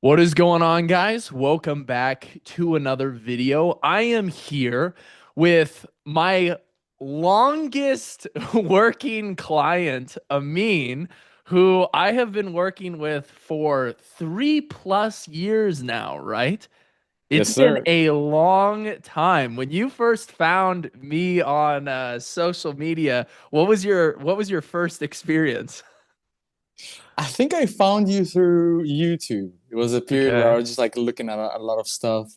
What is going on, guys? Welcome back to another video. I am here with my longest working client, Amin, who I have been working with for 3+ years now, right? It's Yes, been sir. a long time. When you first found me on social media, what was your first experience? I think I found you through YouTube. It was a period where I Okay. was just like looking at a lot of stuff,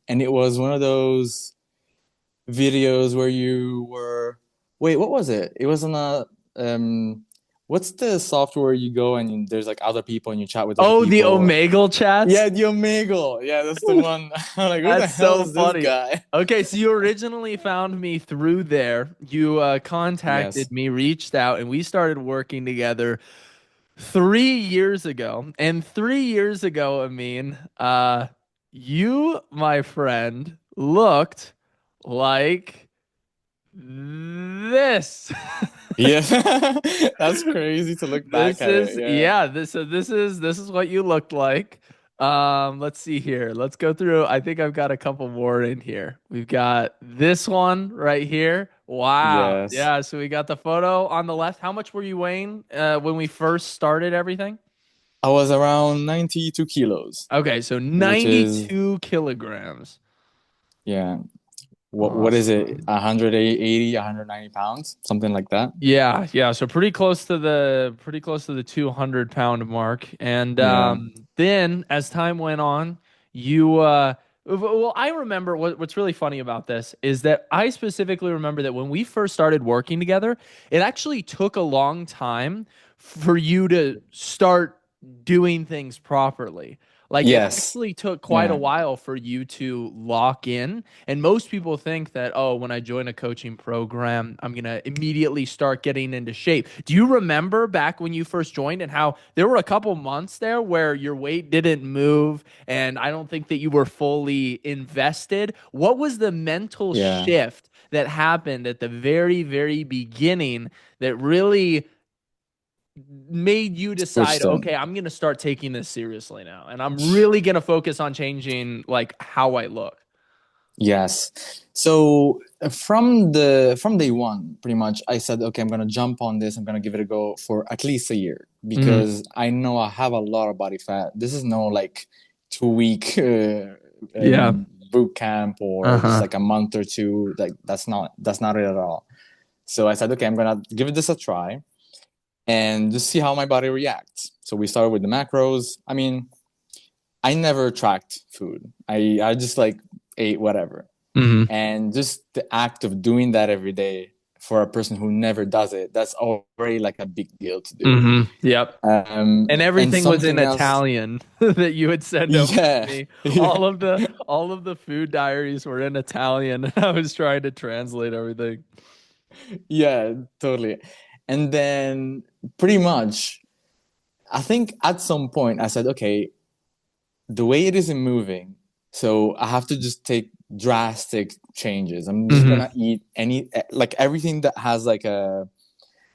and it was one of those videos where you were. Wait, what was it? It was on a what's the software you go and there's like other people and you chat with other Oh, the people? Omegle chats? Yeah, the Omegle. Yeah, that's the one. I'm like, who the That's hell so is this funny. guy? Okay, so you originally found me through there. You contacted Yes. me, reached out, and we started working together 3 years ago. And 3 years ago, you, my friend, looked like this. Yeah. That's crazy to look back This at it. is Yeah. yeah, this is what you looked like. Let's see here. Let's go through. I think I've got a couple more in here. We've got this one right here. Wow. Yes. Yeah, so we got the photo on the left. How much were you weighing when we first started everything? I was around 92 kilos, Okay, so which is, 92 kilograms. yeah, what is it? Awesome. 180, 190 pounds, something like that. Yeah, yeah. So pretty close to the 200 pound mark. And Yeah. then as time went on, you well, I remember what's really funny about this is that I specifically remember that when we first started working together, it actually took a long time for you to start doing things properly. Like it Yes. actually took quite a Yeah. while for you to lock in. And most people think that, oh, when I join a coaching program, I'm going to immediately start getting into shape. Do you remember back when you first joined and how there were a couple months there where your weight didn't move and I don't think that you were fully invested? What was the mental Yeah. shift that happened at the very, very beginning that really made you decide, Switched okay, in. I'm going to start taking this seriously now and I'm really going to focus on changing like how I look? Yes. So from day one, pretty much, I said, okay, I'm gonna jump on this. I'm gonna give it a go for at least a year Mhm. because I know I have a lot of body fat. This is no like 2 week Yeah. boot camp or just Uh-huh. like a month or two. Like that's not it at all. So I said, okay, I'm gonna give this a try and just see how my body reacts. So we started with the macros. I mean, I never tracked food. I just like ate whatever. Hmm. And just the act of doing that every day for a person who never does it, that's already like a big deal to do. Hmm. Yep. And And everything was in something else, Italian that you would send over to yeah, me. All of the food diaries were in Italian, and I was trying to translate everything. yeah, totally. And then pretty much, I think at some point I said, okay, the way it isn't moving, so I have to just take drastic changes. I'm just Hmm. gonna eat like everything that has like a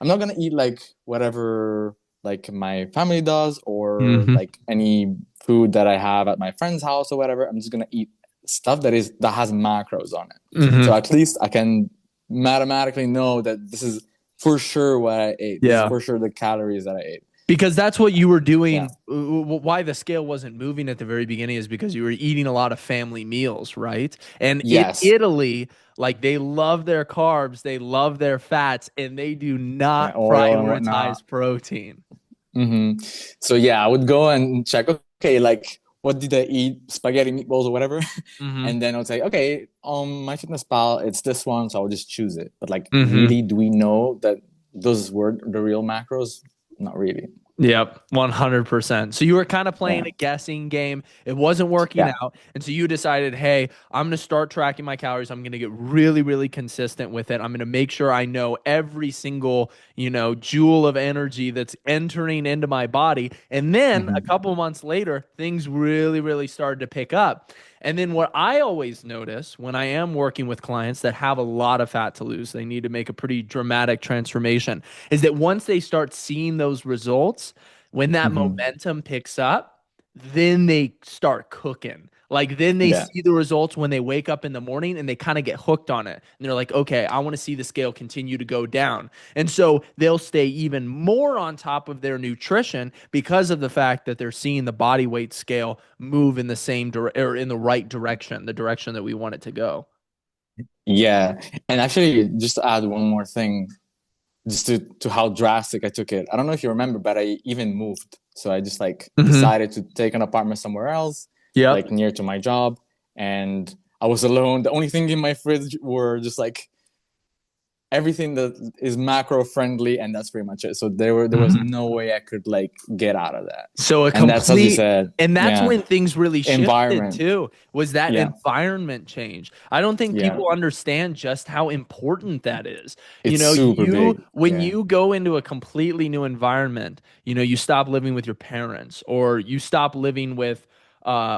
I'm not gonna eat like whatever like my family does or Hmm. like any food that I have at my friend's house or whatever. I'm just gonna eat stuff that has macros on it. So Hmm. at least I can mathematically know that this is for sure what I ate. This is Yeah. for sure the calories that I ate. Because that's what you were Yeah. doing. Why the scale wasn't moving at the very beginning is because you were eating a lot of family meals, right? And in Yes. Italy, like they love their carbs, they love their fats, and they do Yeah. not Oil and whatnot. prioritize protein. Hmm. So yeah, I would go and check. Okay, like what did I eat? Spaghetti, meatballs, or whatever. Hmm. And then I would say, okay, on my fitness pal, it's this one, so I'll just choose it. But like, Hmm. really, do we know that those were the real macros? Not really. Yep, 100%. So you were kind of playing Yeah, a guessing game. It wasn't working yeah. out. And so you decided, hey, I'm going to start tracking my calories. I'm going to get really, really consistent with it. I'm going to make sure I know every single, joule of energy that's entering into my body. And then a Hmm. couple months later, things really, really started to pick up. And then what I always notice when I am working with clients that have a lot of fat to lose, they need to make a pretty dramatic transformation, is that once they start seeing those results, when that Hmm. momentum picks up, then they start cooking. Like then they Yeah. see the results when they wake up in the morning and they kind of get hooked on it. And they're like, okay, I want to see the scale continue to go down. And so they'll stay even more on top of their nutrition because of the fact that they're seeing the body weight scale move in the or in the right direction, the direction that we want it to go. Yeah. And actually, just to add one more thing, just to how drastic I took it. I don't know if you remember, but I even moved. So I just like Hmm. decided to take an apartment somewhere else, like Yep. near to my job. And I was alone. The only thing in my fridge were just like everything that is macro friendly, and that's pretty much it. So there was Mhm. no way I could like get out of that. So a And that's as you complete, said, and that's yeah, when things really shifted environment. too, was that Yeah, environment change. I don't think yeah. people understand just how important that is. You It's know, super big. when Yeah. you go into a completely new environment, you know, you stop living with your parents or you stop living with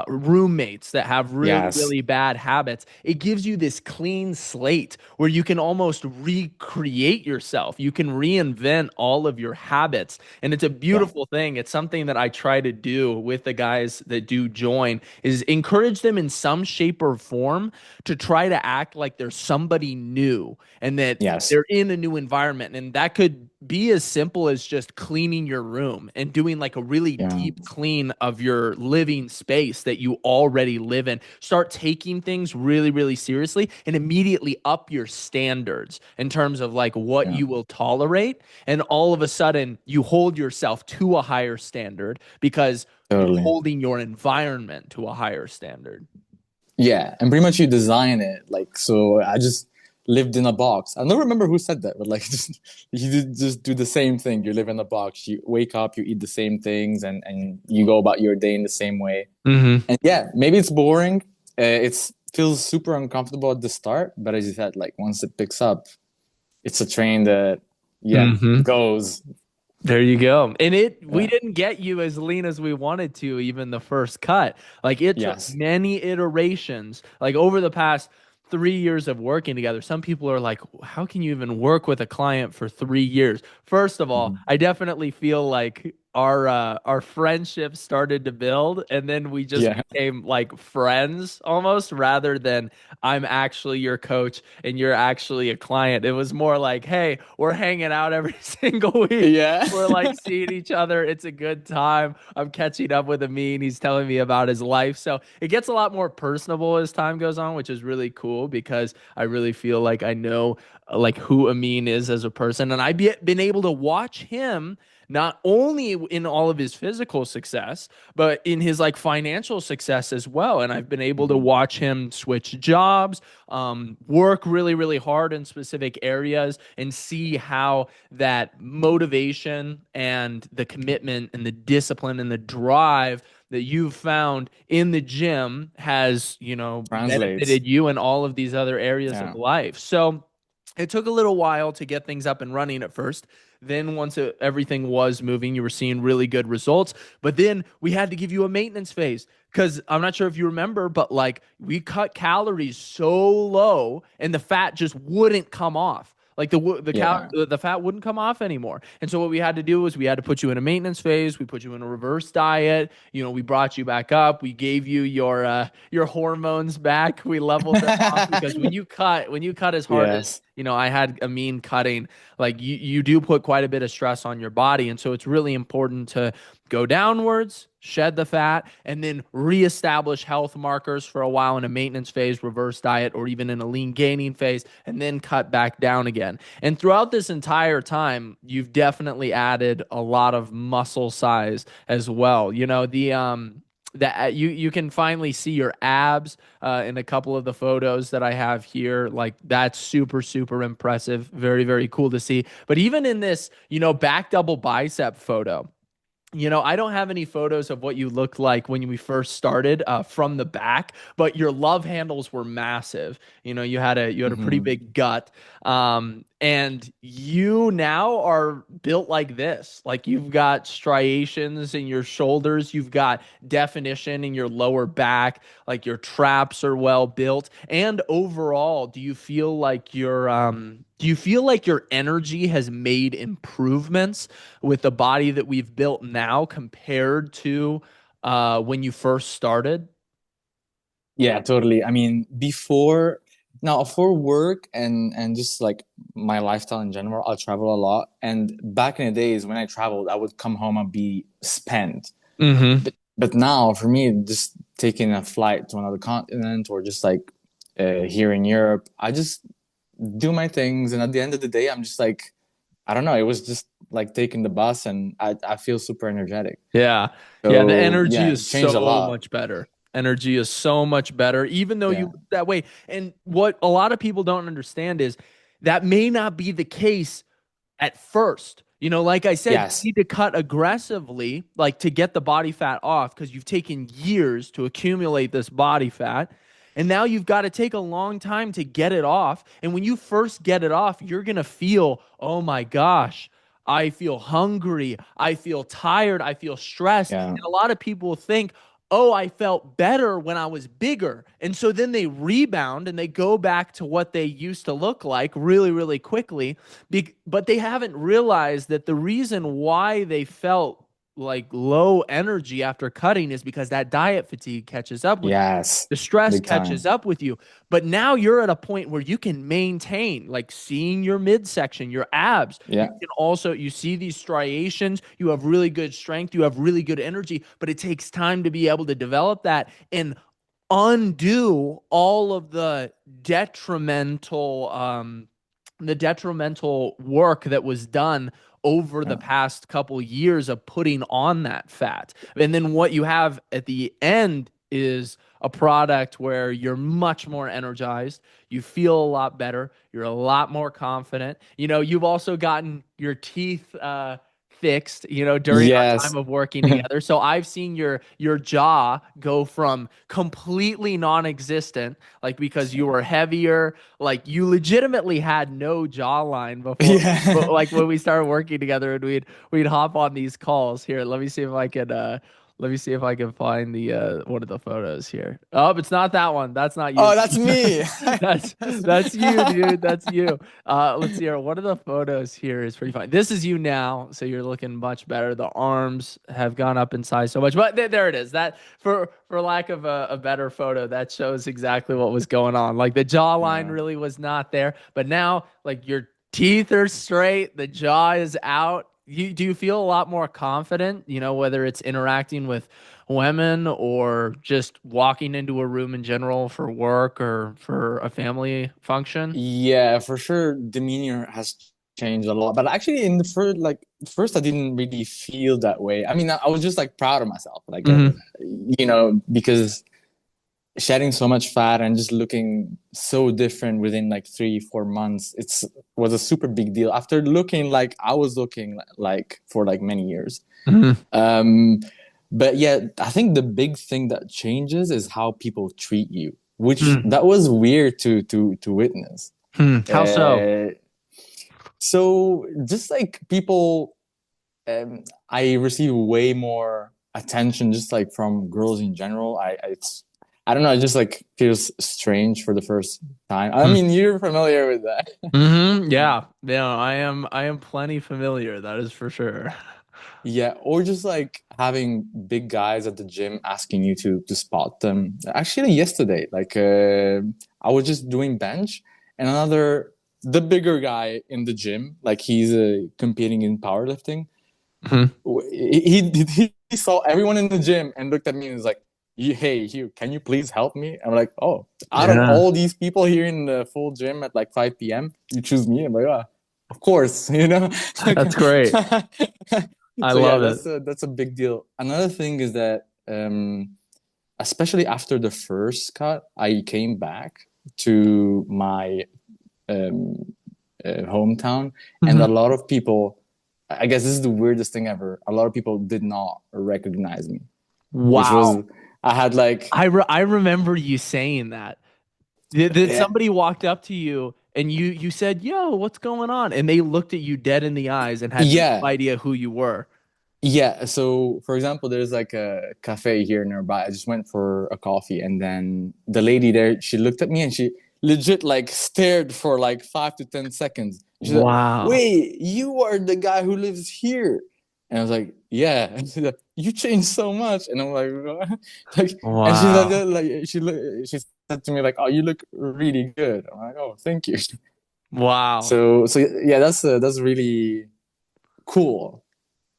roommates that have really, Yes. really bad habits. It gives you this clean slate where you can almost recreate yourself. You can reinvent all of your habits. And it's a Yeah. beautiful thing. It's something that I try to do with the guys that do join is encourage them in some shape or form to try to act like they're somebody new and that Yes. they're in a new environment. And that could be as simple as just cleaning your room and doing like a really Yeah. deep clean of your living space that you already live in. Start taking things really, really seriously and immediately up your standards in terms of like what Yeah. you will tolerate. And all of a sudden, you hold yourself to a higher standard because you're Totally. holding your environment to a higher standard. Yeah, and pretty much you design it like so. I just lived in a box. I don't remember who said that, but like just just do the same thing. You live in a box. You wake up, you eat the same things, and you go about your day in the same way. Mm-hmm. And yeah, maybe it's boring. It's feels super uncomfortable at the start, but as you said, like once it picks up, it's a train that yeah Mm-hmm. goes. There you go. And we Yeah. didn't get you as lean as we wanted to, even the first cut. Like it took Yes. many iterations. Like over the past 3 years of working together, some people are like, how can you even work with a client for 3 years? First of all, Mhm. I definitely feel like our friendship started to build and then we just Yeah. became like friends almost rather than I'm actually your coach and you're actually a client. It was more like, hey, we're hanging out every single week. Yeah. We're like seeing each other. It's a good time. I'm catching up with Amin. He's telling me about his life. So it gets a lot more personable as time goes on, which is really cool because I really feel like I know like who Amin is as a person. And been able to watch him not only in all of his physical success, but in his like financial success as well. And I've been able to Mhm. watch him switch jobs, work really, really hard in specific areas, and see how that motivation and the commitment and the discipline and the drive that you've found in the gym has, you know, Translates. benefited you in all of these other areas of Yeah. life. So it took a little while to get things up and running at first. Then once everything was moving, you were seeing really good results. But then we had to give you a maintenance phase because I'm not sure if you remember, but like we cut calories so low and the fat just wouldn't come off. Like Yeah. the fat wouldn't come off anymore. And so what we had to do was we had to put you in a maintenance phase. We put you in a reverse diet. You know, we brought you back up. We gave you your hormones back. We leveled them off because when you cut as hard as Yes. you know, I had a mean cutting, like you do put quite a bit of stress on your body. And so it's really important to go downwards, shed the fat, and then reestablish health markers for a while in a maintenance phase, reverse diet, or even in a lean gaining phase, and then cut back down again. And throughout this entire time, you've definitely added a lot of muscle size as well. You know, that you can finally see your abs in a couple of the photos that I have here. Like that's super, super impressive. Very, very cool to see. But even in this, you know, back double bicep photo, you know, I don't have any photos of what you looked like when we first started from the back, but your love handles were massive. You know, you had a pretty Mhm. big gut, and you now are built like this. Like you've got striations in your shoulders, you've got definition in your lower back, like your traps are well built, and overall, do you feel like your energy has made improvements with the body that we've built now compared to when you first started? Yeah, totally. I mean, before now for work and just like my lifestyle in general, I'll travel a lot. And back in the days when I traveled, I would come home and be spent. Mm-hmm. But now for me, just taking a flight to another continent or just like here in Europe, I just do my things. And at the end of the day, I'm just like, I don't know, it was just like taking the bus and I feel super energetic. Yeah. Yeah, the So energy yeah, is it changed a so lot. much better. Energy is so much better, even though you Yeah. look that way. And what a lot of people don't understand is that may not be the case at first. You know, like I said, you Yes. need to cut aggressively, like to get the body fat off because you've taken years to accumulate this body fat. And now you've got to take a long time to get it off. And when you first get it off, you're going to feel, oh my gosh, I feel hungry. I feel tired. I feel stressed. Yeah. And a lot of people think, oh, I felt better when I was bigger. And so then they rebound and they go back to what they used to look like really, really quickly. But they haven't realized that the reason why they felt like low energy after cutting is because that diet fatigue catches up with you. Yes. The stress Big catches time. up with you. But now you're at a point where you can maintain, like seeing your midsection, your abs. You Yeah. can also, you see these striations, you have really good strength, you have really good energy, but it takes time to be able to develop that and undo all of the detrimental work that was done over the Yeah. past couple years of putting on that fat. And then what you have at the end is a product where you're much more energized, you feel a lot better, you're a lot more confident. You know, you've also gotten your teeth fixed, you know, during our time Yes. of working together. So I've seen your jaw go from completely non-existent, like because you were heavier, like you legitimately had no jawline before Yeah. like when we started working together and we'd hop on these calls. Here, let me see if I can find the one of the photos here. Oh, it's not that one. That's not you. Oh, that's me. That's you, dude. That's you. Let's see here. One of the photos here is pretty fine. This is you now, so you're looking much better. The arms have gone up in size so much, but there it is. That for lack of a better photo, that shows exactly what was going on. Like the jawline Yeah. really was not there, but now like your teeth are straight, the jaw is out. Do you feel a lot more confident, you know, whether it's interacting with women or just walking into a room in general for work or for a family function? Yeah, for sure. Demeanor has changed a lot. But actually, in the first, like, first, I didn't really feel that way. I mean, I was just like proud of myself, like, Hmm. because shedding so much fat and just looking so different within like 3 4 months, it's was a super big deal. After looking like I was looking like for like many years. Hmm. Um, but yeah, I think the big thing that changes is how people treat you, which Hmm. that was weird to witness. Hmm. How so? Uh, so just like people, I receive way more attention just like from girls in general. I don't know, it just like feels strange for the first time. I mean, you're familiar with that. Mm-hmm. Yeah. Yeah, I am plenty familiar, that is for sure. Yeah, or just like having big guys at the gym asking you to spot them. Actually, yesterday, like I was just doing bench, and the bigger guy in the gym, like he's competing in powerlifting. Mhm. He saw everyone in the gym and looked at me and was like, "Hey, Hugh, can you please help me?" I'm like, "Oh, out of Yeah. all these people here in the full gym at like 5 p.m., you choose me?" I'm like, "Ah, of course, you know." That's great. I So yeah, love it. that's a big deal. Another thing is that especially after the first cut, I came back to my um, hometown, and a Mhm. lot of people. I guess this is the weirdest thing ever. A lot of people did not recognize me, which Wow. was I had like I remember you saying that. That yeah, somebody walked up to you and you said, "Yo, what's going on?" And they looked at you dead in the eyes and had no yeah, idea who you were. yeah. So for example, there's like a cafe here nearby. I just went for a coffee, and then the lady there, she looked at me and she legit like stared for like 5 to 10 seconds. She said, Wow. "Wait, you are the guy who lives here?" And I was like, "Yeah." you changed so much. And I'm like, what? Like, and she said, Wow. like, she said to me, like, oh, you look really good. I'm like, oh, thank you. Wow. So yeah, that's really cool.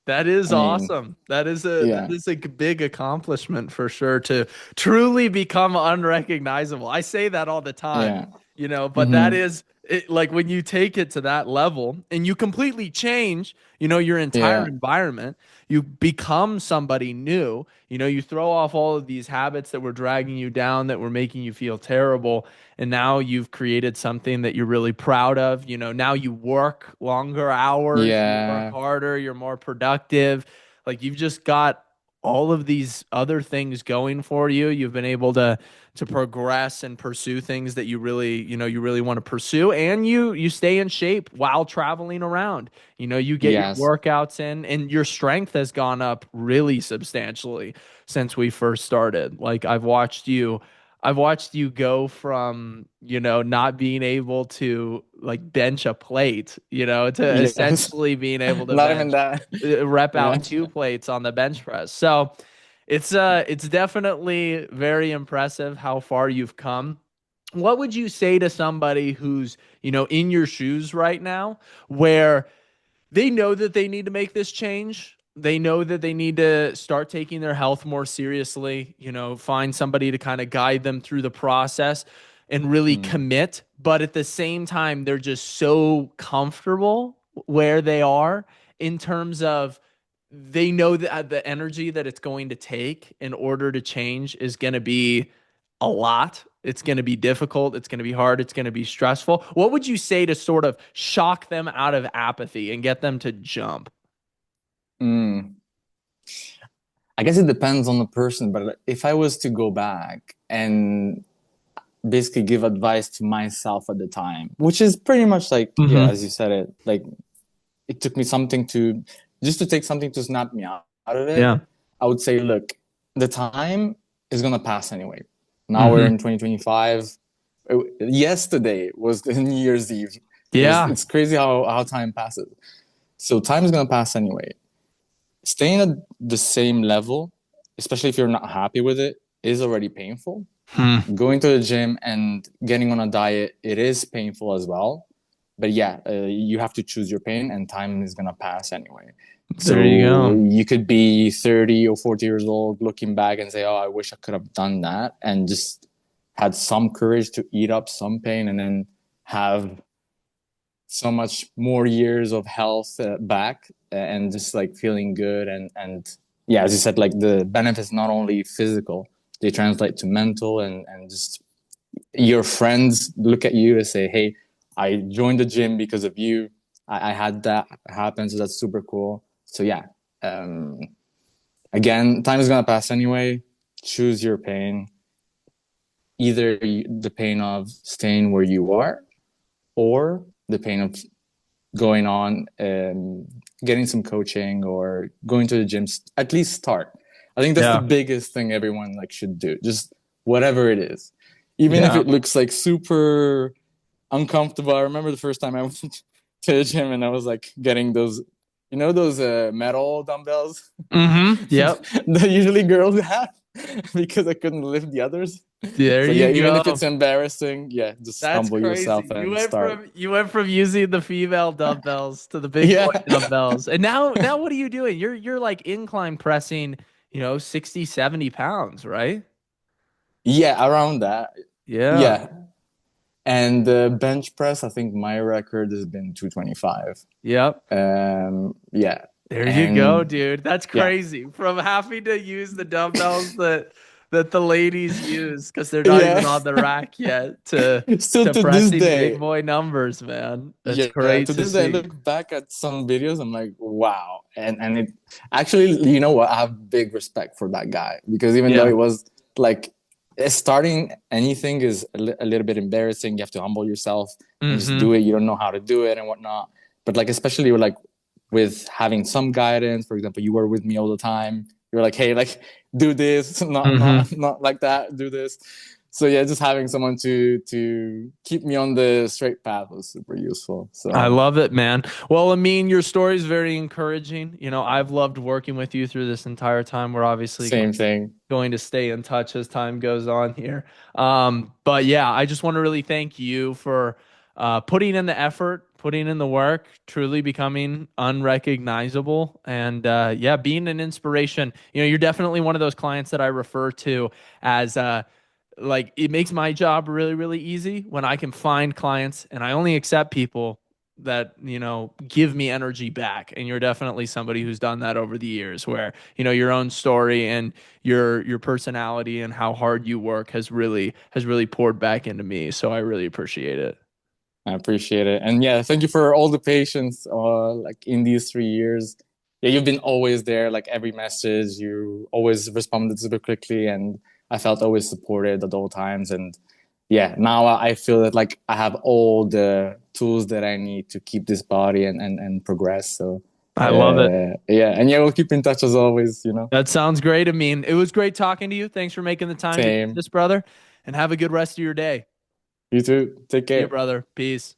That I is mean, awesome. That yeah, is a big accomplishment for sure to truly become unrecognizable. I say that all the time, yeah, but that mm-hmm, is it, like when you take it to that level and you completely change, your entire yeah, environment, you become somebody new. You throw off all of these habits that were dragging you down, that were making you feel terrible, and now you've created something that you're really proud of. Now you work longer hours, you work yeah, harder, you're more productive. Like you've just got all of these other things going for you. You've been able to progress and pursue things that you really want to pursue, and you stay in shape while traveling around. You get your yes, workouts in, and your strength has gone up really substantially since we first started. Like I've watched you go from, not being able to like bench a plate, to yes. essentially being able to Not even bench, that. rep Yeah. out two plates on the bench press. So it's definitely very impressive how far you've come. What would you say to somebody who's, in your shoes right now, where they know that they need to make this change. They know that they need to start taking their health more seriously, find somebody to kind of guide them through the process and really Mm, commit. But at the same time, they're just so comfortable where they are in terms of they know that the energy that it's going to take in order to change is going to be a lot. It's going to be difficult. It's going to be hard. It's going to be stressful. What would you say to sort of shock them out of apathy and get them to jump? mm. I guess it depends on the person, but if I was to go back and basically give advice to myself at the time, which is pretty much like, yeah, Hmm. as you said it, like it took me something to just to take something to snap me out of it. Yeah. I would say, look, the time is gonna pass anyway. Now we're Hmm. in 2025. Yesterday was the New Year's Eve. Yeah. It's crazy how time passes. So time is gonna pass anyway. Staying at the same level, especially if you're not happy with it, is already painful. Hmm. Going to the gym and getting on a diet, it is painful as well. But yeah, you have to choose your pain, and time is gonna pass anyway. There you So go. you could be 30 or 40 years old looking back and say, oh, I wish I could have done that and just had some courage to eat up some pain and then have so much more years of health back and just like feeling good and yeah, as you said, like the benefits not only physical, they translate to mental and just your friends look at you and say, hey, I joined the gym because of you. I had that happen, so that's super cool. So yeah, um, again, time is gonna pass anyway. Choose your pain, either the pain of staying where you are or the pain of going on and getting some coaching or going to the gym. At least start. I think that's the Yeah. biggest thing everyone like should do. Just whatever it is, even if Yeah. it looks like super uncomfortable. I remember the first time I went to the gym and I was like getting those, those metal dumbbells Yep. that usually girls have because I couldn't lift the others. There So yeah, you even if it's go. embarrassing, yeah, just That's humble yourself crazy. You and went start. from you went from using the female dumbbells to the big boy Yeah, dumbbells. And now what are you doing? You're like incline pressing, 60, 70 pounds, right? yeah, around that. Yeah. Yeah, and bench press, I think my record has been 225. Yep. Yeah, There you go, and dude. That's yeah, crazy. From having to use the dumbbells that the ladies use because they're not yeah. even on the rack yet to Still to to this pressing big day, boy numbers, man. That's yeah, great to to this day, I see. look back at some videos, I'm like, wow. And it actually, you know what? I have big respect for that guy because even though Yeah. it was like starting anything is a little bit embarrassing. You have to humble yourself and just Mm-hmm. do it. You don't know how to do it and whatnot. But like, especially like with having some guidance, for example, you were with me all the time. You're like, hey, like, do this, not Mm-hmm. not not like that, do this. So yeah, just having someone to keep me on the straight path was super useful. I So love it, man. Well, Amin, your story is very encouraging. I've loved working with you through this entire time. We're obviously same thing. going to stay in touch as time goes on here. But yeah, I just want to really thank you for putting in the effort, putting in the work, truly becoming unrecognizable, and yeah, being an inspiration. You're definitely one of those clients that I refer to as like it makes my job really, really easy when I can find clients and I only accept people that give me energy back, and you're definitely somebody who's done that over the years where your own story and your personality and how hard you work has really poured back into me, so I really appreciate it. I appreciate it. And yeah, thank you for all the patience like in these 3 years. Yeah, you've been always there, like every message, you always responded super quickly and I felt always supported at all times. And yeah, now I feel that like I have all the tools that I need to keep this body and progress. So I love it. yeah, and yeah, we'll keep in touch as always. That sounds great. I mean, it was great talking to you. Thanks for making the time to do Same. this, brother, and have a good rest of your day. You too. Take See you, care. brother. Peace.